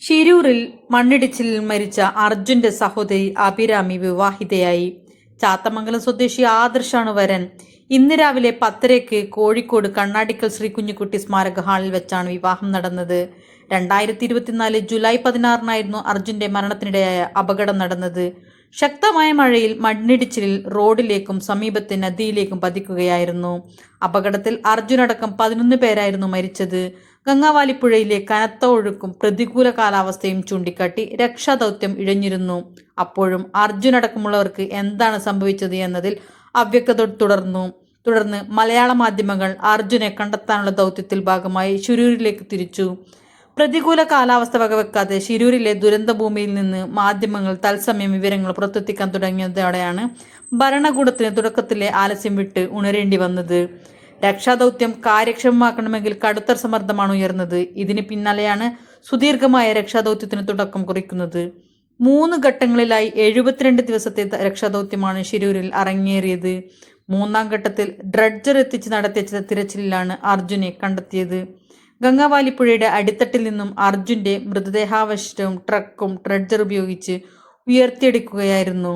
ഷിരൂരിൽ മണ്ണിടിച്ചിലിൽ മരിച്ച അർജുന്റെ സഹോദരി അഭിരാമി വിവാഹിതയായി. ചാത്തമംഗലം സ്വദേശി ആദർശാണ് വരൻ. ഇന്ന് രാവിലെ 10:30 കോഴിക്കോട് കണ്ണാടിക്കൽ ശ്രീ കുഞ്ഞിക്കുട്ടി സ്മാരക ഹാളിൽ വെച്ചാണ് വിവാഹം നടന്നത്. 2024 ജൂലൈ 16 അർജുന്റെ മരണത്തിനിടയായ അപകടം നടന്നത്. ശക്തമായ മഴയിൽ മണ്ണിടിച്ചിലിൽ റോഡിലേക്കും സമീപത്തെ നദിയിലേക്കും പതിക്കുകയായിരുന്നു. അപകടത്തിൽ അർജുനടക്കം 11 പേരായിരുന്നു മരിച്ചത്. ഗംഗാവാലിപ്പുഴയിലെ കനത്ത ഒഴുക്കും പ്രതികൂല കാലാവസ്ഥയും ചൂണ്ടിക്കാട്ടി രക്ഷാദൗത്യം ഇഴഞ്ഞിരുന്നു. അപ്പോഴും അർജുനടക്കമുള്ളവർക്ക് എന്താണ് സംഭവിച്ചത് എന്നതിൽ അവ്യക്തത തുടർന്ന് മലയാള മാധ്യമങ്ങൾ അർജുനെ കണ്ടെത്താനുള്ള ദൗത്യത്തിൽ ഭാഗമായി ഷിരൂരിലേക്ക് തിരിച്ചു. പ്രതികൂല കാലാവസ്ഥ വകവെക്കാതെ ഷിരൂരിലെ ദുരന്തഭൂമിയിൽ നിന്ന് മാധ്യമങ്ങൾ തത്സമയം വിവരങ്ങൾ പുറത്തെത്തിക്കാൻ തുടങ്ങിയതോടെയാണ് ഭരണകൂടത്തിന് തുടക്കത്തിലെ ആലസ്യം വിട്ട് ഉണരേണ്ടി വന്നത്. രക്ഷാദൗത്യം കാര്യക്ഷമമാക്കണമെങ്കിൽ കടുത്ത സമ്മർദ്ദമാണ് ഉയർന്നത്. ഇതിന് പിന്നാലെയാണ് സുദീർഘമായ രക്ഷാദൗത്യത്തിന് തുടക്കം കുറിക്കുന്നത്. 3 ഘട്ടങ്ങളിലായി 72 ദിവസത്തെ രക്ഷാദൗത്യമാണ് ഷിരൂരിൽ അരങ്ങേറിയത്. 3ാം ഘട്ടത്തിൽ ഡ്രഡ്ജർ എത്തിച്ച് നടത്തിയ തിരച്ചിലിലാണ് അർജുനെ കണ്ടെത്തിയത്. ഗംഗാവാലിപ്പുഴയുടെ അടിത്തട്ടിൽ നിന്നും അർജുന്റെ മൃതദേഹാവശിഷ്ടവും ട്രക്കും ഡ്രഡ്ജർ ഉപയോഗിച്ച് ഉയർത്തിയെടുക്കുകയായിരുന്നു.